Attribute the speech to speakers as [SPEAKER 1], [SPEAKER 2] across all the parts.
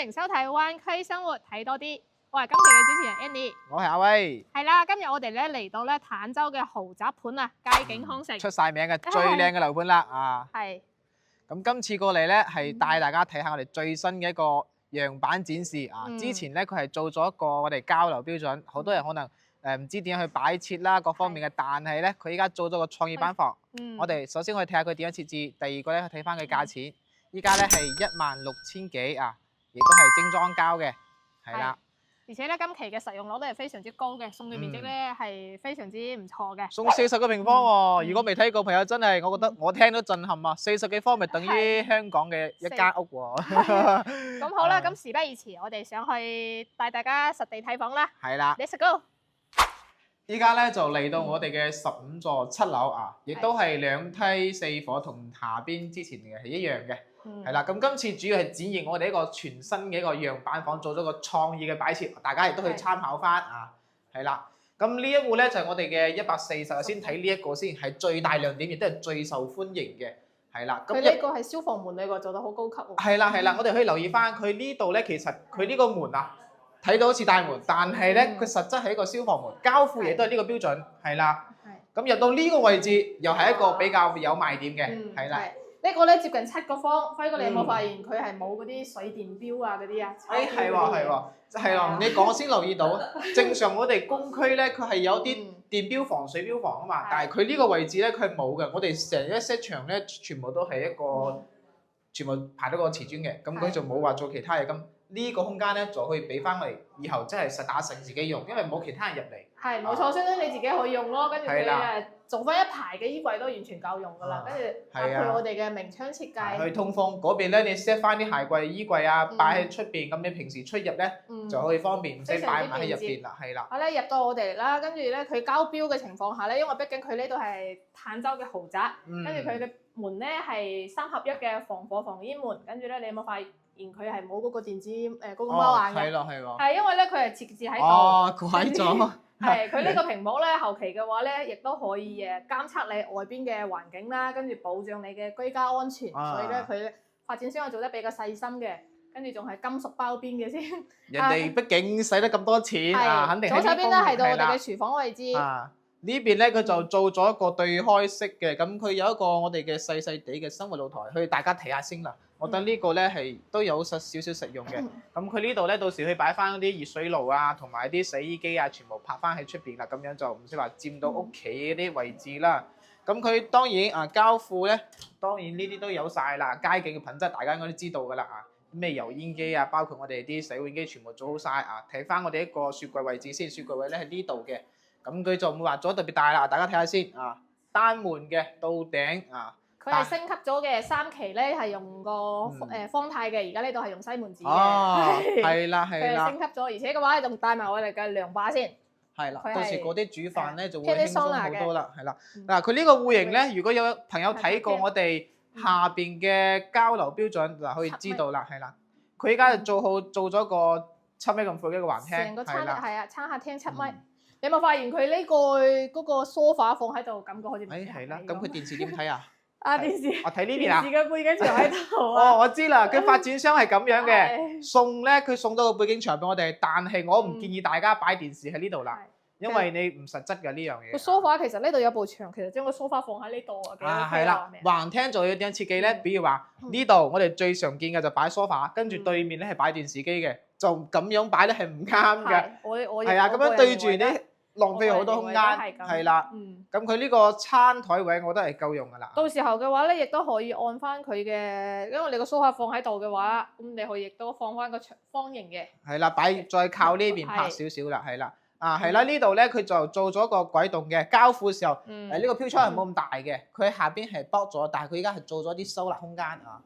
[SPEAKER 1] 迎收睇灣區生活睇多啲，我係今期嘅主持人 Annie，
[SPEAKER 2] 我係阿威。
[SPEAKER 1] 係啦，今日我哋咧嚟到咧坦洲嘅豪宅盤啊，佳景康城，
[SPEAKER 2] 出晒名嘅最靚嘅樓盤啦啊！
[SPEAKER 1] 係
[SPEAKER 2] 咁今次過嚟咧係帶大家睇下我哋最新嘅一個樣板展示啊！之前咧佢係做咗一個我哋交流標準，好多人可能唔知點樣去擺設啦，各方面嘅，但係咧佢依家做咗個創意板房。我哋首先可以睇下佢點樣設置，第二個咧睇翻佢價錢，依家咧係16000幾啊，亦都係精裝膠嘅，係啦。
[SPEAKER 1] 而且咧今期嘅實用率都係非常之高嘅，送嘅面積咧係非常之唔錯嘅。
[SPEAKER 2] 送40個平方喎，如果未睇過朋友真係，我覺得我聽都震撼啊！40幾方咪等於香港嘅一間屋喎。
[SPEAKER 1] 咁好啦，咁事不宜遲，我哋上去帶大家實地睇房啦。
[SPEAKER 2] 係啦。
[SPEAKER 1] Let's go！
[SPEAKER 2] 依家咧就嚟到我哋嘅15座7樓啊，亦都係2梯4伙，同下邊之前嘅係一樣嘅。係啦，咁今次主要係展現我哋一個全新嘅一個樣板房，做咗個創意嘅擺設，大家亦都可以參考翻啊。係啦，咁呢一戶咧就係我哋嘅140，先睇呢一個先，係最大亮點，亦都係最受歡迎嘅。係啦，
[SPEAKER 1] 佢呢個係消防門，呢個做得好高級喎。
[SPEAKER 2] 係啦，我哋可以留意翻佢呢度咧，其實佢呢個門啊，睇到好似大門，但係咧佢實質係一個消防門，交付亦都係呢個標準。係啦，咁入到呢個位置又係一個比較有賣點嘅。係啦。
[SPEAKER 1] 呢個咧接近7個方，輝哥你有冇發現佢係冇嗰啲水電錶啊嗰啲啊？
[SPEAKER 2] 係喎，你講我先留意到。正常我哋公區咧，佢係有啲電錶房、水錶房啊嘛，但係佢呢個位置咧，佢係冇嘅。我哋成一 set 牆咧，全部都係一個，全部排到個瓷磚嘅，咁佢就冇話做其他嘢。咁呢個空間咧，就可以俾翻我哋以後真係實打實自己用，因為冇其他人入嚟。係
[SPEAKER 1] 冇錯，相當你自己可以用咯，跟住佢誒做翻一排嘅衣櫃都完全夠用噶啦，跟住搭配我哋嘅明窗設計。
[SPEAKER 2] 去通風嗰邊咧，你 set 翻啲鞋櫃、衣櫃啊，擺喺出邊，咁你平時出入咧就可以方便，唔使擺埋喺入邊啦，係啦。
[SPEAKER 1] 好咧，入到我哋啦，跟住咧佢交標嘅情況下咧，因為畢竟佢呢度係坦洲嘅豪宅，跟住佢嘅門咧係3合1嘅防火防煙門，跟住咧你有冇發現佢係冇嗰個電子嗰個貓眼嘅？係因為咧佢係設置喺度。
[SPEAKER 2] 哦，改咗。
[SPEAKER 1] 係佢呢個屏幕咧，後期嘅話咧，亦都可以監測你外邊嘅環境啦，跟住保障你嘅居家安全。所以咧，佢發展商係做得比較細心嘅，跟住仲係金屬包邊嘅先。
[SPEAKER 2] 人哋畢竟使得咁多錢啊，肯定
[SPEAKER 1] 左手邊咧係到我哋嘅廚房位置。
[SPEAKER 2] 呢邊咧佢就做咗一個對開式嘅，咁佢有一個我哋嘅細細地嘅生活露台，去大家睇下先啦。我覺得呢個咧係都有少少實用嘅。咁佢呢度咧到時去擺翻啲熱水爐啊，同埋啲洗衣機啊，全部拍翻喺出邊啦，咁樣就唔使話佔到屋企啲位置啦。咁佢當然交付咧，當然呢啲都有晒啦。佳景嘅品質大家應該都知道㗎啦啊，咩油煙機啊，包括我哋啲洗碗機全部做好晒啊。睇翻我哋一個雪櫃位置先，雪櫃位咧喺呢度嘅。咁佢就冇話做得特別大啦，大家睇下先啊，單門嘅到頂啊。
[SPEAKER 1] 佢係升級咗嘅，3期咧係用個方太嘅，而家呢度係用西門子嘅。
[SPEAKER 2] 哦，係啦。
[SPEAKER 1] 佢係升級咗，而且嘅話仲帶埋我哋嘅涼把先。
[SPEAKER 2] 係啦，到時嗰啲煮飯咧就會輕鬆好多啦，係啦。嗱，佢呢個戶型咧，如果有朋友睇過我哋下邊嘅交流標準，嗱可以知道啦，係啦。佢依家就做咗個7米咁闊嘅一個橫廳，
[SPEAKER 1] 成個餐客廳7米。你有冇發現佢呢個嗰個梳化放喺度，感覺好似
[SPEAKER 2] 係啦。咁佢電視點睇啊？
[SPEAKER 1] 電視，
[SPEAKER 2] 我睇呢邊啊。
[SPEAKER 1] 電視嘅背景牆喺度
[SPEAKER 2] 哦，我知啦，佢發展商係咁樣嘅，佢送咗個背景牆俾我哋，但係我唔建議大家擺電視喺呢度啦，因為你唔實質嘅呢樣嘢。
[SPEAKER 1] 個梳化其實呢度有部牆，其實將個梳化放喺呢度啊。
[SPEAKER 2] 係啦，橫廳就要點樣設計咧？比如話呢度我哋最常見嘅就擺梳化，跟住對面咧係擺電視機嘅，就咁樣擺咧係唔啱嘅。係啊，咁樣對住你。浪費好多空間，係啦。咁佢呢個餐台位，我覺得係夠用噶啦。到
[SPEAKER 1] 時候嘅話咧，亦都可以按翻佢嘅，因為你個梳化放喺度嘅話，咁你可以亦都放翻個方形嘅。係
[SPEAKER 2] 啦，再靠呢邊拍少少啦，係啦。係啦，呢度咧佢就做咗個軌動嘅，交付嘅時候，呢個飄窗係冇咁大嘅，佢下邊係剝咗，但係佢而家係做咗啲收納空間啊。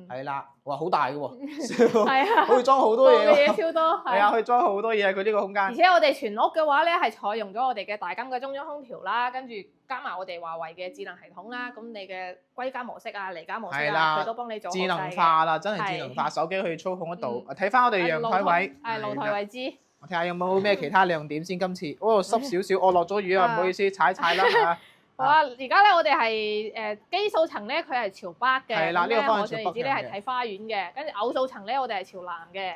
[SPEAKER 2] 係啦，哇，好大嘅喎，可以裝好多嘢喎，
[SPEAKER 1] 嘢超多，
[SPEAKER 2] 係啊，可以裝好多嘢佢呢個空間。
[SPEAKER 1] 而且我哋全屋嘅話咧，係採用咗我哋嘅大金嘅中央空調啦，跟住加埋我哋華為嘅智能系統啦，咁你嘅歸家模式啊、離家模式啊，佢都幫你做
[SPEAKER 2] 智能化啦，真係智能化，手機可以操控得到。睇翻我哋陽台位，
[SPEAKER 1] 露台位置。
[SPEAKER 2] 我睇下有冇咩其他亮點先。今次濕少少，我落咗雨啊，唔好意思，踩啦嚇。
[SPEAKER 1] 好啊，而家咧我哋係基數層咧，佢係朝北嘅。
[SPEAKER 2] 係啦，呢個方向
[SPEAKER 1] 可想而知咧係睇花園嘅，跟住偶數層咧我哋係朝南嘅。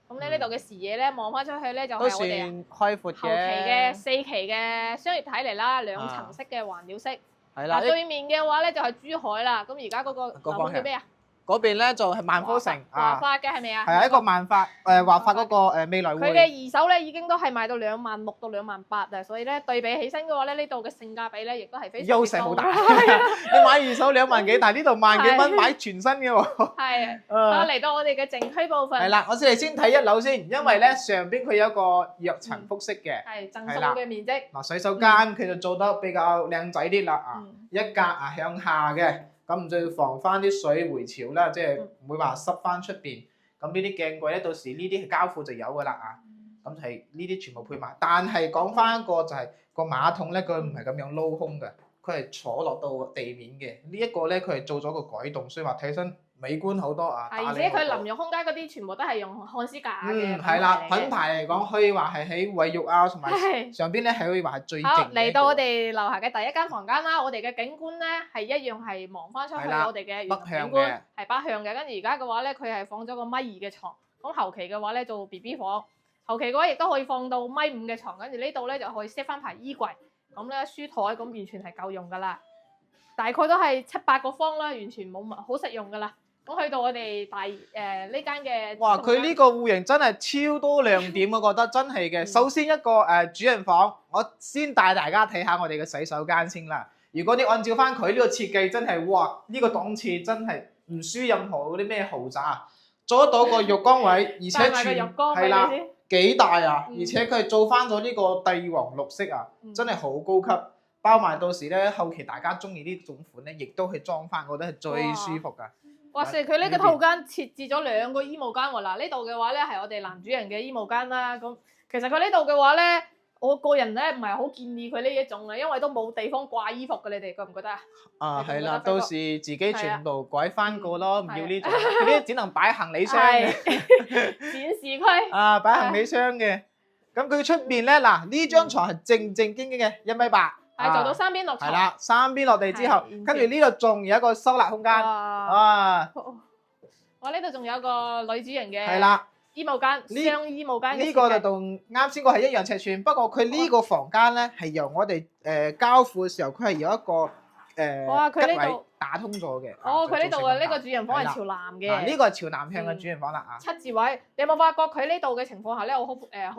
[SPEAKER 1] 咁咧呢度嘅視野咧望翻出去咧就係我哋
[SPEAKER 2] 開闊
[SPEAKER 1] 後期嘅4期嘅商業體嚟啦，2層式嘅環繞式。
[SPEAKER 2] 係啦，
[SPEAKER 1] 對面嘅話咧就係珠海啦。咁而家嗰個樓盤叫咩啊？
[SPEAKER 2] 嗰邊咧就係萬科城
[SPEAKER 1] 華發嘅係咪啊？
[SPEAKER 2] 係一個萬發華發嗰個未來會。
[SPEAKER 1] 佢嘅二手咧已經都係賣到26,000到28,000啊，所以咧對比起身嘅話咧，呢度嘅性價比咧亦都係非常
[SPEAKER 2] 優勢好大。你買二手2萬幾，但係呢度1萬幾蚊買全新嘅喎。
[SPEAKER 1] 係。嚟到我哋嘅靜區部分。
[SPEAKER 2] 係啦，我先睇1樓先，因為咧上邊佢有一個躍層複式嘅。
[SPEAKER 1] 係贈送嘅面積。
[SPEAKER 2] 嗱，洗手間佢就做得比較靚仔啲啦啊，一格向下嘅。咁就要防翻啲水回潮啦，即係唔會話濕翻出邊。咁呢啲鏡櫃咧，到時呢啲交付就有噶啦啊。咁係呢啲全部配埋。但係講翻一個就係個馬桶咧，佢唔係咁樣撈空嘅，佢係坐落到地面嘅。呢一個咧，佢係做咗個改動，所以話睇起身美觀好多啊。
[SPEAKER 1] 而且佢淋浴空間嗰啲全部都係用漢斯格嘅。
[SPEAKER 2] 係啦，品牌嚟講可以話係喺衛浴啊同埋上邊咧係可以話係最勁。
[SPEAKER 1] 好，嚟到我哋樓下嘅第一間房間啦，我哋嘅景觀咧係一樣係望翻出去我哋嘅
[SPEAKER 2] 北向
[SPEAKER 1] 景觀，係北向嘅。跟住而家嘅話咧，佢係放咗個1.2米嘅床。咁後期嘅話咧做 BB 房，後期嘅話亦都可以放到1.5米嘅床。跟住呢度咧就可以 set 翻排衣櫃，咁咧書台咁完全係夠用噶啦。大概都係7-8個方啦，完全冇乜好實用噶啦。咁去到我哋呢間嘅，
[SPEAKER 2] 哇！佢呢個戶型真係超多亮點，我覺得真係嘅。首先一個主人房，我先帶大家睇下我哋嘅洗手間先啦。如果你按照翻佢呢個設計，真係哇！呢個檔次真係唔輸任何嗰啲咩豪宅啊！做得到個浴缸位，而且係啦幾大啊！而且佢係做翻咗呢個帝王綠色啊，真係好高級。包埋到時咧，後期大家中意呢種款咧，亦都去裝翻，我覺得係最舒服噶。
[SPEAKER 1] 哇塞！佢呢個套間設置咗2個衣帽間喎。嗱，呢度嘅話咧係我哋男主人嘅衣帽間啦。咁其實佢呢度嘅話咧，我個人咧唔係好建議佢呢一種嘅，因為都冇地方掛衣服嘅。你哋覺唔覺得啊？
[SPEAKER 2] 係啦，到時自己全部改翻個咯，唔要呢種。佢呢啲只能擺行李箱嘅。
[SPEAKER 1] 展示區。
[SPEAKER 2] 擺行李箱嘅。咁佢出邊咧，嗱呢張床係正正經經嘅1.8米。
[SPEAKER 1] 係做到3邊落床。
[SPEAKER 2] 係啦，3邊落地之後，跟住呢度仲有一個收納空間。
[SPEAKER 1] 我呢度仲有個女主人嘅。
[SPEAKER 2] 係啦。
[SPEAKER 1] 衣帽間，雙衣帽間。
[SPEAKER 2] 呢個就同啱先個係一樣尺寸，不過佢呢個房間咧係由我哋交付嘅時候，佢係有一個吉位打通咗嘅。
[SPEAKER 1] 佢呢度嘅呢個主人房係朝南嘅。
[SPEAKER 2] 呢個係朝南向嘅主人房啦啊。
[SPEAKER 1] 7字位，你有冇發覺佢呢度嘅情況下咧，我好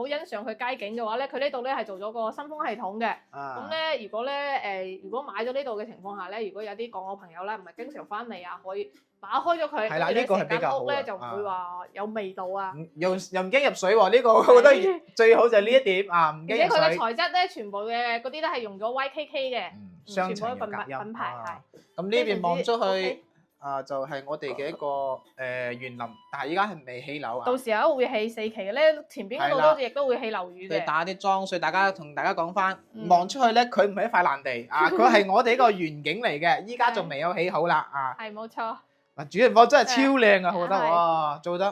[SPEAKER 1] 欣賞佢街景嘅話咧，佢呢度咧係做咗個新風系統嘅。咁咧，如果買咗呢度嘅情況下咧，如果有啲港澳朋友咧唔係經常翻嚟啊，可以打開咗佢。
[SPEAKER 2] 係啦，呢個係比較好。
[SPEAKER 1] 屋咧就唔會話有味道啊。
[SPEAKER 2] 又唔驚入水喎，呢個我覺得最好就係呢一點啊，唔驚入水。
[SPEAKER 1] 而且佢嘅材質咧，全部嘅嗰啲都係用咗 YKK 嘅。
[SPEAKER 2] 雙層隔音。
[SPEAKER 1] 品牌係。
[SPEAKER 2] 咁呢邊望出去就係我哋嘅一個園林，但係依家係未起樓啊。
[SPEAKER 1] 到時候會起4期嘅咧，前邊嗰度都亦都會起樓宇嘅。
[SPEAKER 2] 打啲裝，所以同大家講翻，望出去咧，佢唔係一塊爛地啊，佢係我哋一個園景嚟嘅，依家仲未有起好啦啊。
[SPEAKER 1] 係冇錯。
[SPEAKER 2] 嗱，主人房真係超靚啊，我覺得哇，做得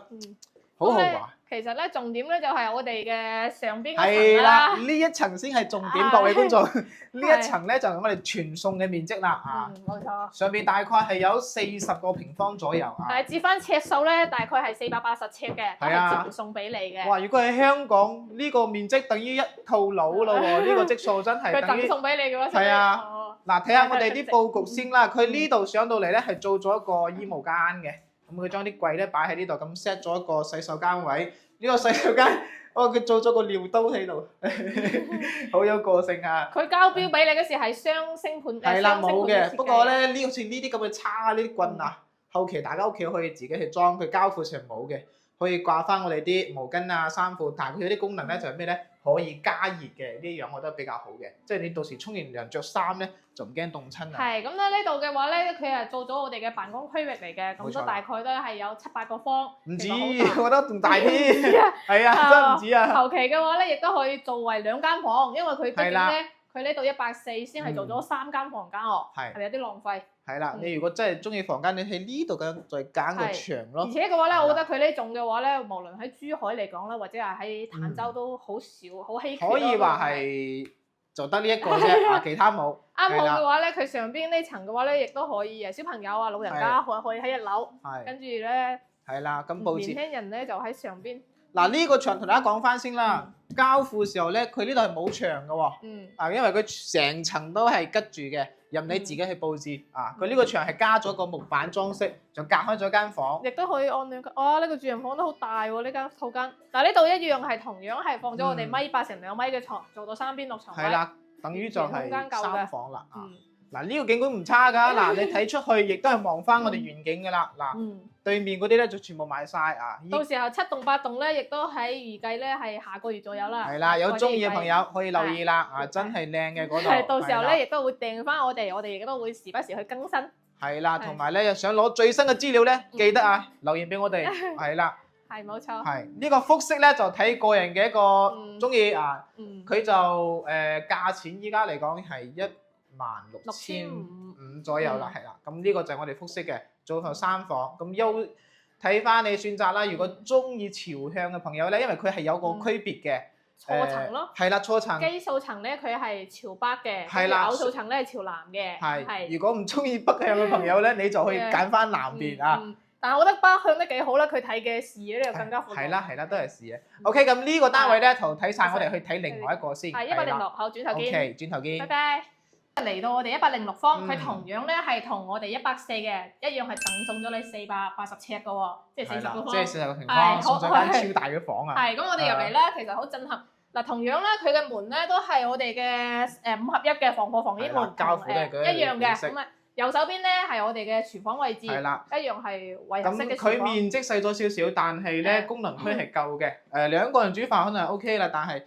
[SPEAKER 2] 好豪華。
[SPEAKER 1] 其實咧，重點咧就係我哋嘅上邊嗰層啦。
[SPEAKER 2] 係啦，呢一層先係重點，各位觀眾。呢一層咧就係我哋全送嘅面積啦啊。
[SPEAKER 1] 冇錯。
[SPEAKER 2] 上邊大概係有40個平方左右啊。
[SPEAKER 1] 但係折翻尺數咧，大概係480尺嘅，係全送俾你嘅。
[SPEAKER 2] 哇！如果喺香港呢個面積等於一套樓咯喎，呢個積數真係。
[SPEAKER 1] 佢贈送俾你嘅喎。
[SPEAKER 2] 係啊。嗱，睇下我哋啲佈局先啦。佢呢度上到嚟咧係做咗一個衣帽間嘅。咁佢將啲櫃咧擺喺呢度，咁 set 咗一個洗手間位。呢個洗手間，佢做咗個尿兜喺度，好有個性啊！
[SPEAKER 1] 佢交標俾你嗰時係雙星盤，
[SPEAKER 2] 係啦冇嘅。不過咧，好似呢啲咁嘅叉呢啲棍啊，後期大家屋企可以自己去裝，佢交付上冇嘅，可以掛翻我哋啲毛巾啊、衫褲。但係佢有啲功能咧就係咩咧？可以加熱嘅，呢樣我覺得比較好嘅，即係你到時沖完涼着衫咧就唔驚凍親啊。
[SPEAKER 1] 係咁咧，呢度嘅話咧，佢係做咗我哋嘅辦公區域嚟嘅，咁都大概都係有7-8個方。
[SPEAKER 2] 唔止，我覺得仲大啲。係啊，真唔止啊。
[SPEAKER 1] 後期嘅話咧，亦都可以作為2間房，因為佢畢竟咧，佢呢度140先係做咗3間房間哦，係咪有啲浪費？
[SPEAKER 2] 係啦，你如果真係中意房間，你喺呢度嘅再揀個牆咯。
[SPEAKER 1] 而且嘅話咧，我覺得佢呢種嘅話咧，無論喺珠海嚟講咧，或者係喺坦洲都好少，好稀缺。
[SPEAKER 2] 可以話係就得呢一個啫，其他冇。
[SPEAKER 1] 啱好
[SPEAKER 2] 係啦
[SPEAKER 1] 嘅話咧，佢上邊呢層嘅話咧，亦都可以小朋友啊、老人家可以喺1樓，跟住咧
[SPEAKER 2] 係啦，咁佈置。
[SPEAKER 1] 年輕人咧就喺上邊。
[SPEAKER 2] 嗱呢個牆同大家講翻先啦，交付時候咧，佢呢度係冇牆嘅喎，因為佢成層都係吉住嘅，任你自己去佈置。佢呢個牆係加咗個木板裝飾，就隔開咗間房。
[SPEAKER 1] 亦都可以按兩間。哇！呢個住人房都好大喎，呢間套間。但係呢度一樣係同樣係放咗我哋1.8乘2米嘅床，做到3邊6床位。
[SPEAKER 2] 係啦，等於就係3房啦。嗱呢個景觀唔差㗎，嗱你睇出去亦都係望翻我哋遠景㗎啦。嗱，對面嗰啲咧就全部賣晒啊！
[SPEAKER 1] 到時候7棟8棟咧，亦都喺預計咧係下個月左右啦。
[SPEAKER 2] 係啦，有中意嘅朋友可以留意啦。真係靚嘅嗰度。
[SPEAKER 1] 係到時候咧，亦都會訂翻我哋亦都會時不時去更新。
[SPEAKER 2] 係啦，同埋咧想攞最新嘅資料咧，記得留言俾我哋。係啦。
[SPEAKER 1] 係冇錯。
[SPEAKER 2] 係呢個複式咧就睇個人嘅一個中意佢就價錢依家嚟講係16,500左右啦，係啦。咁呢個就係我哋複式嘅，組合3房。咁睇翻你選擇啦。如果中意朝向嘅朋友咧，因為佢係有個區別嘅。
[SPEAKER 1] 錯層咯。係
[SPEAKER 2] 啦，錯層。
[SPEAKER 1] 基數層咧佢係朝北嘅，
[SPEAKER 2] 係啦。
[SPEAKER 1] 偶數層咧係朝南嘅。
[SPEAKER 2] 係。如果唔中意北向嘅朋友咧，你就可以揀翻南邊啊。
[SPEAKER 1] 但係我覺得北向得幾好啦，佢睇嘅視野咧又更加闊。
[SPEAKER 2] 係啦，都係視野。OK， 咁呢個單位咧就睇晒，我哋去睇另外一個先。
[SPEAKER 1] 係106，好，轉頭見。
[SPEAKER 2] OK， 轉頭見。
[SPEAKER 1] 拜拜。嚟到我哋106方，佢同樣咧係同我哋140嘅一樣，係贈送咗你480尺嘅喎，即係40個方。
[SPEAKER 2] 即係40個平方，送咗間超大嘅房啊！
[SPEAKER 1] 係咁，我哋入嚟咧，其實好震撼。嗱，同樣咧，佢嘅門咧都係我哋嘅5合1嘅防火防煙門，
[SPEAKER 2] 交付都係
[SPEAKER 1] 一樣嘅。咁啊，右手邊咧係我哋嘅廚房位置，
[SPEAKER 2] 係啦，
[SPEAKER 1] 一樣係圍合式嘅廚
[SPEAKER 2] 房。佢
[SPEAKER 1] 面
[SPEAKER 2] 積細咗少少，但係咧功能區係夠嘅。2個人煮飯可能係 OK 啦，但係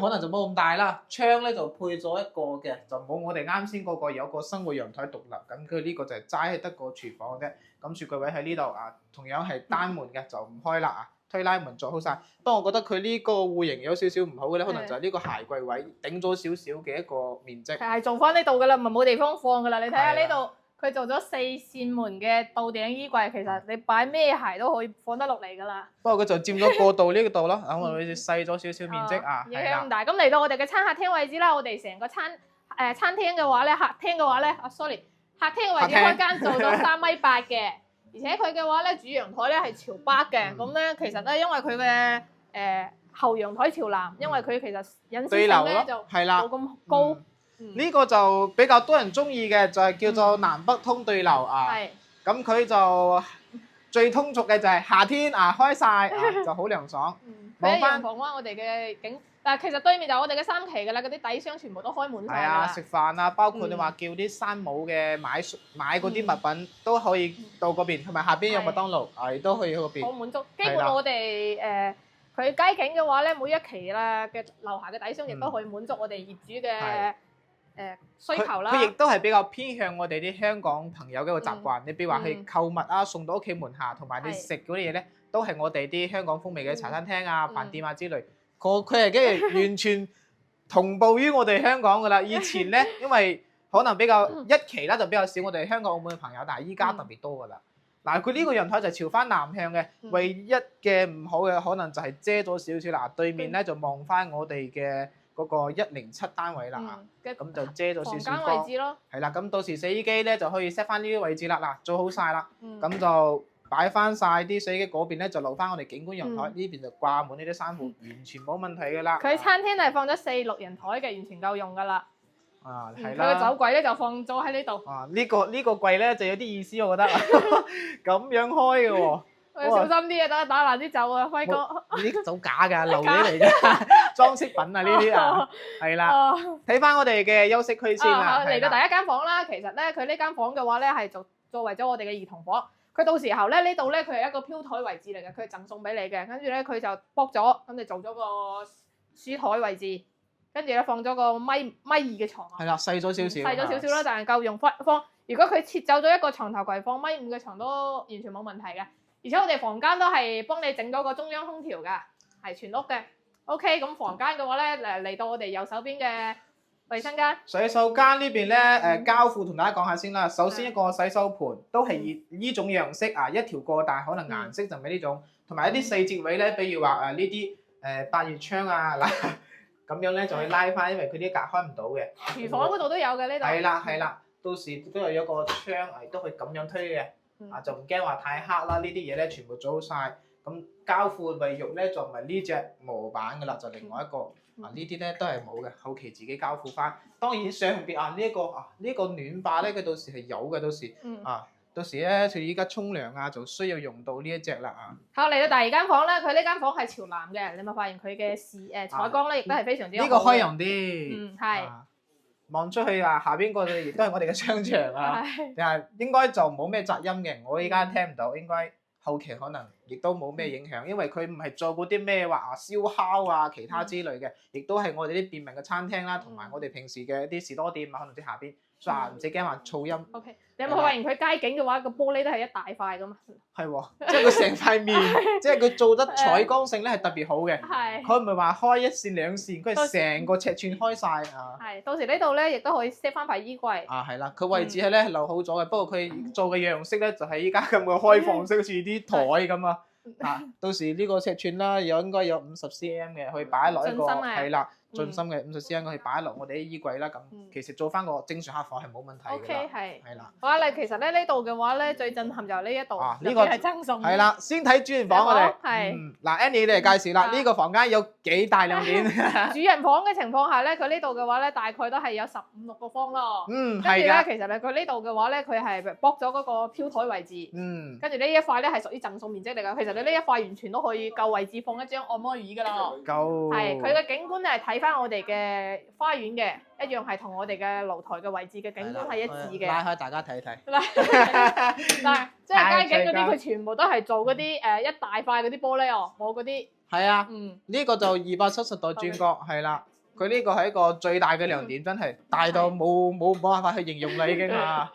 [SPEAKER 2] 可能就冇咁大啦。窗咧就配咗一個嘅，就冇我哋啱先嗰個有個生活陽台獨立。咁佢呢個就係齋係得個廚房嘅啫。咁雪櫃位喺呢度同樣係單門嘅，就唔開啦推拉門做好晒。不過我覺得佢呢個戶型有少少唔好嘅咧，可能就係呢個鞋櫃位頂咗少少嘅一個面積。
[SPEAKER 1] 係做翻呢度噶啦，咪冇地方放噶啦。你睇下呢度，佢做咗4扇門嘅倒頂衣櫃，其實你擺咩鞋都可以放得落嚟噶啦。
[SPEAKER 2] 不過佢就佔咗過道呢度咯，我哋細咗少少面積
[SPEAKER 1] 影響咁大。咁嚟到我哋嘅餐客廳位置啦，我哋成個餐廳嘅話咧，客廳嘅話咧，sorry， 客廳嘅位置開間做到3.8米嘅。而且佢嘅話咧，主陽台咧係朝北嘅，咁咧其實咧因為佢嘅後陽台朝南，因為佢其實隱私性咧就冇咁高。
[SPEAKER 2] 呢個就比較多人中意嘅，就係叫做南北通對流係。咁佢就最通俗嘅就係夏天開晒就好涼爽。
[SPEAKER 1] 佢一樣放翻我哋嘅景。但係其實對面就我哋嘅3期㗎啦，嗰啲底箱全部都開滿晒㗎啦。
[SPEAKER 2] 食飯包括你話叫啲山姆嘅買嗰啲物品都可以到嗰邊，同埋下邊有麥當勞，都可以去嗰邊。
[SPEAKER 1] 好滿足，基本我哋佢街景嘅話咧，每一期啦嘅樓下嘅底箱亦都可以滿足我哋業主嘅需求啦。
[SPEAKER 2] 佢亦都係比較偏向我哋啲香港朋友嘅一個習慣。你比如話去購物送到屋企門下，同埋你食嗰啲嘢咧，都係我哋啲香港風味嘅茶餐廳飯店之類。佢係跟住完全同步於我哋香港噶啦。以前咧，因為可能比較一期啦，就比較少我哋香港澳門嘅朋友，但係依家特別多噶啦。嗱，佢呢個陽台就朝翻南向嘅，唯一嘅唔好嘅可能就係遮咗少少啦。對面咧就望翻我哋嘅嗰個107單位啦，咁就遮咗少少光。
[SPEAKER 1] 房間位置咯。係
[SPEAKER 2] 啦，咁到時洗衣機咧就可以 set 翻呢啲位置啦。嗱，做好晒啦，咁就擺翻晒啲洗衣機嗰邊咧，就留翻我哋景觀陽台呢邊就掛滿呢啲珊瑚，完全冇問題㗎啦。
[SPEAKER 1] 佢餐廳係放咗4、6人台嘅，完全夠用㗎啦。
[SPEAKER 2] 係啦。
[SPEAKER 1] 佢個酒櫃咧就放咗喺呢度。
[SPEAKER 2] 呢個櫃咧就有啲意思，我覺得咁樣開嘅喎。
[SPEAKER 1] 小心啲啊！等打爛啲酒啊，輝哥。
[SPEAKER 2] 呢啲酒假㗎，流嘢嚟㗎，裝飾品啊呢啲係啦。睇翻我哋嘅休息區先啦。
[SPEAKER 1] 嚟到第一間房啦，其實咧佢呢間房嘅話咧係作為咗我哋嘅兒童房。佢到時候咧呢度咧佢係一個飄台位置嚟嘅，佢係贈送俾你嘅。跟住咧佢就剝咗，咁就做咗個書台位置，跟住咧放咗個米2嘅床。係
[SPEAKER 2] 啦，細咗少少。
[SPEAKER 1] 細咗少少啦，但係夠用放。如果佢切走咗一個床頭櫃，放米5嘅床都完全冇問題嘅。而且我哋房間都係幫你整咗個中央空調㗎，係全屋嘅。OK， 咁房間嘅話咧嚟到我哋右手邊嘅衛生間。
[SPEAKER 2] 洗手間呢邊咧交付同大家講下先啦。首先一個洗手盤都係以呢種樣式一條過，但係可能顏色就唔係呢種。同埋一啲細節位咧，比如話呢啲百葉窗嗱，咁樣咧就去拉翻，因為佢啲格開唔到嘅。
[SPEAKER 1] 廚房嗰度都有嘅呢度。
[SPEAKER 2] 係啦係啦，到時都係有個窗，亦都可以咁樣推嘅。就唔驚話太黑啦，呢啲嘢咧全部做好晒。咁交付衛浴咧就唔係呢隻模板噶啦，就另外一個。呢啲咧都係冇嘅，後期自己交付翻。當然上邊呢個暖霸咧，佢到時係有嘅，到時到時咧佢依家沖涼啊，就需要用到呢一隻啦
[SPEAKER 1] 好，嚟到第二間房咧，佢呢間房係朝南嘅，你有冇發現佢嘅採光咧，亦都係非常之好。
[SPEAKER 2] 呢個開揚啲。
[SPEAKER 1] 係。
[SPEAKER 2] 望出去下邊個亦都係我哋嘅商場啊，但係應該就冇咩雜音嘅，我依家聽唔到，應該後期可能亦都冇咩影響，因為佢唔係做嗰啲咩話燒烤啊其他之類嘅，亦都係我哋啲便民嘅餐廳啦，同埋我哋平時嘅一啲士多店啊，可能啲下邊，所以唔使驚話噪音。
[SPEAKER 1] OK， 你有冇發現佢街景嘅話，個玻璃都係一大塊噶嘛？
[SPEAKER 2] 係喎，即係佢成塊面，即係佢做得採光性咧係特別好嘅。係。佢唔係話開一線兩線，佢係成個尺寸開晒啊。係，
[SPEAKER 1] 到時呢度咧亦都可以 set 翻排衣櫃。
[SPEAKER 2] 係啦，佢位置係咧留好咗嘅，不過佢做嘅樣式咧就係依家咁嘅開放式，好似啲台咁啊。到時呢個尺寸啦，應該有50cm 嘅，可以擺落一個係啦。進深嘅50cm可以擺落我哋啲衣櫃啦，咁其實做翻個正常客房係冇問題嘅。
[SPEAKER 1] OK 係
[SPEAKER 2] 啦。
[SPEAKER 1] 好啊，你其實咧呢度嘅話咧最震撼就係呢一度，
[SPEAKER 2] 呢個
[SPEAKER 1] 係贈送。
[SPEAKER 2] 係啦，先睇主人房我哋。嗱 Annie 你嚟介紹啦，呢個房間有幾大亮點？
[SPEAKER 1] 主人房嘅情況下咧，佢呢度嘅話咧大概都係有15、16個方咯。
[SPEAKER 2] 係
[SPEAKER 1] 跟住咧，其實咧佢呢度嘅話咧，佢係駁咗嗰個飄台位置。跟住呢一塊咧係屬於贈送面積嚟㗎，其實你呢一塊完全都可以夠位置放一張按摩椅㗎啦。夠。係，佢嘅景觀係睇翻我哋嘅花園嘅，一樣係同我哋嘅露台嘅位置嘅景觀係一致嘅。
[SPEAKER 2] 拉開大家睇睇。
[SPEAKER 1] 嗱，即係街景嗰啲，佢全部都係做嗰啲一大塊嗰啲玻璃哦，冇嗰啲。係
[SPEAKER 2] 啊。呢個就270度轉角，係啦。佢呢個係一個最大嘅亮點，真係大到冇辦法去形容啦已經啊。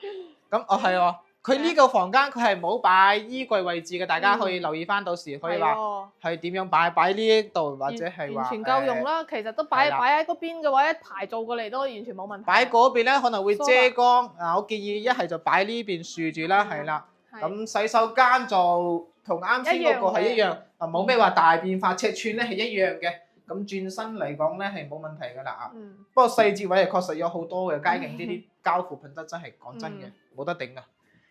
[SPEAKER 2] 咁係喎。佢呢個房間佢係冇擺衣櫃位置嘅，大家可以留意翻，到時可以話係點樣擺呢一度，或者係話
[SPEAKER 1] 完全夠用啦。其實都擺喺嗰邊嘅話，一排做過嚟都完全冇問題。
[SPEAKER 2] 擺嗰邊咧可能會遮光，我建議一係就擺呢邊豎住啦，係啦。咁洗手間就同啱先嗰個係一樣，冇咩話大變化，尺寸咧係一樣嘅。咁轉身嚟講咧係冇問題㗎啦。不過細節位係確實有好多嘅，街景呢啲交付品質真係講真嘅冇得頂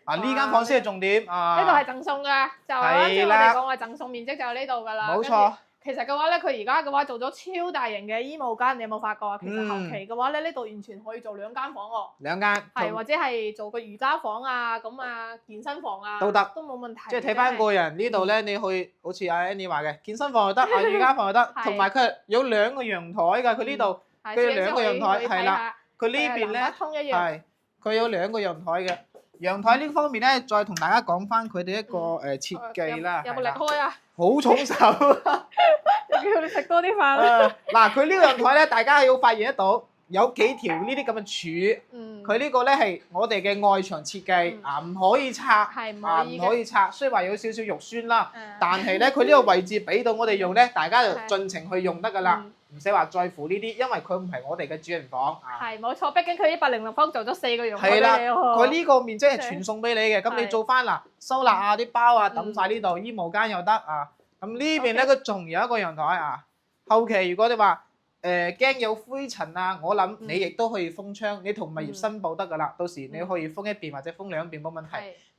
[SPEAKER 2] 啊！呢間房先係重點呢
[SPEAKER 1] 度係贈送㗎，就啱先我哋講話贈送面積就係呢度㗎啦。冇錯。其實嘅話咧，佢而家嘅話做咗超大型嘅衣帽間，你有冇發覺啊？其實後期嘅話咧，呢度完全可以做2間房喎。2間。係或者係做個瑜伽房啊，咁啊健身房啊都得，都冇問題。
[SPEAKER 2] 即係睇翻個人呢度咧，你去好似阿 Annie 話嘅，健身房又得，瑜伽房又得，同埋佢有2個陽台㗎。佢呢度佢有2個陽台，係啦。佢呢邊咧係佢有2個陽台嘅。陽台呢方面咧，再同大家講翻佢哋一個設計啦。
[SPEAKER 1] 有冇力開啊？
[SPEAKER 2] 好重手，
[SPEAKER 1] 叫你食多啲飯。
[SPEAKER 2] 嗱，佢呢個陽台咧，大家要發現得到有幾條呢啲咁嘅柱。佢呢個咧係我哋嘅外牆設計，唔可以拆，唔可以拆。雖然話有少少肉酸啦，但係咧佢呢個位置俾到我哋用咧，大家就盡情去用得㗎啦。唔使話在乎呢啲，因為佢唔係我哋嘅主人房。係冇錯，
[SPEAKER 1] 畢竟佢106方做咗4個陽台俾你。
[SPEAKER 2] 佢呢個面積係全送俾你嘅，咁你做翻嗱收納啊啲包啊抌晒呢度，衣帽間又得啊。咁呢邊咧佢仲有一個陽台啊。後期如果你話驚有灰塵啊，我諗你亦都可以封窗，你同物業申報得㗎啦。到時你可以封一邊或者封2邊冇問題。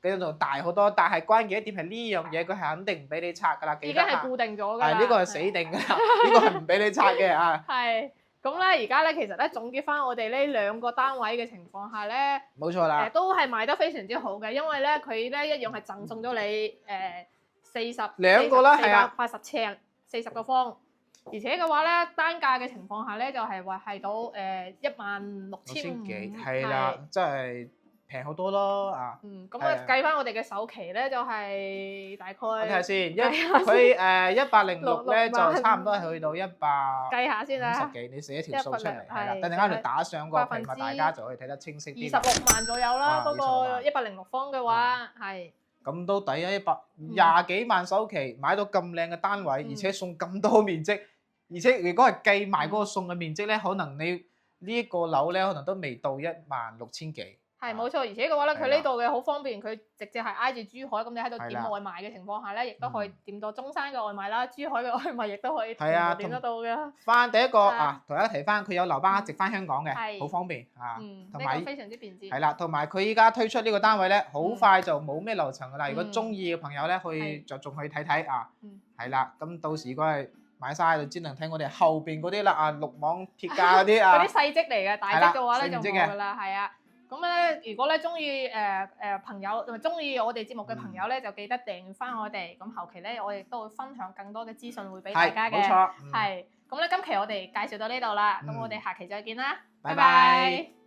[SPEAKER 2] 佢度大好多，但係關鍵一點係呢樣嘢，佢係肯定唔俾你拆㗎啦。
[SPEAKER 1] 已經係固定咗㗎啦。
[SPEAKER 2] 呢個係死定㗎啦，呢個係唔俾你拆嘅啊。
[SPEAKER 1] 係，咁咧而家咧其實咧總結翻我哋呢2個單位嘅情況下咧，
[SPEAKER 2] 冇錯啦，
[SPEAKER 1] 都係賣得非常之好嘅，因為咧佢咧一樣係贈送咗你
[SPEAKER 2] 2個啦，係啊
[SPEAKER 1] ，80尺40個方，而且嘅話咧單價嘅情況下咧就係話係到16000
[SPEAKER 2] 幾，係啦，真係。平好多咯啊！
[SPEAKER 1] 咁計翻我哋嘅首期咧，就係大概
[SPEAKER 2] 睇下先，佢106咧就差唔多係去到100，
[SPEAKER 1] 計下先啦，
[SPEAKER 2] 50幾，你寫一條數出嚟，係啦，等陣間你打上個平物，大家就可以睇得清晰啲。
[SPEAKER 1] 26萬左右啦，嗰個106方嘅話係。
[SPEAKER 2] 咁都抵啊！120幾萬首期買到咁靚嘅單位，而且送咁多面積，而且如果係計埋嗰個送嘅面積咧，可能你呢一個樓咧，可能都未到16000幾。
[SPEAKER 1] 係冇錯，而且嘅話咧，佢呢度嘅好方便，佢直接係挨住珠海，咁你喺度點外賣嘅情況下咧，亦都可以點到中山嘅外賣啦，珠海嘅外賣亦都可以同步點得到嘅。
[SPEAKER 2] 翻第一個同大家提翻，佢有樓巴直翻香港嘅，好方便啊。同埋
[SPEAKER 1] 非常之便捷。
[SPEAKER 2] 係啦，同埋佢依家推出呢個單位咧，好快就冇咩樓層噶啦。如果中意嘅朋友咧，着重去睇睇啊。係啦，咁到時如果係買晒就只能睇我哋後邊嗰啲啦啊，綠網鐵架嗰啲啊。
[SPEAKER 1] 嗰啲細則嚟嘅，大則嘅話咧就冇噶啦，係啊。咁咧，如果咧中意朋友同埋中意我哋節目嘅朋友咧，就記得訂閱翻我哋。咁後期咧，我亦都會分享更多嘅資訊會俾大家嘅。
[SPEAKER 2] 冇錯。
[SPEAKER 1] 係。咁咧，今期我哋介紹到呢度啦。咁我哋下期再見啦。
[SPEAKER 2] 拜拜。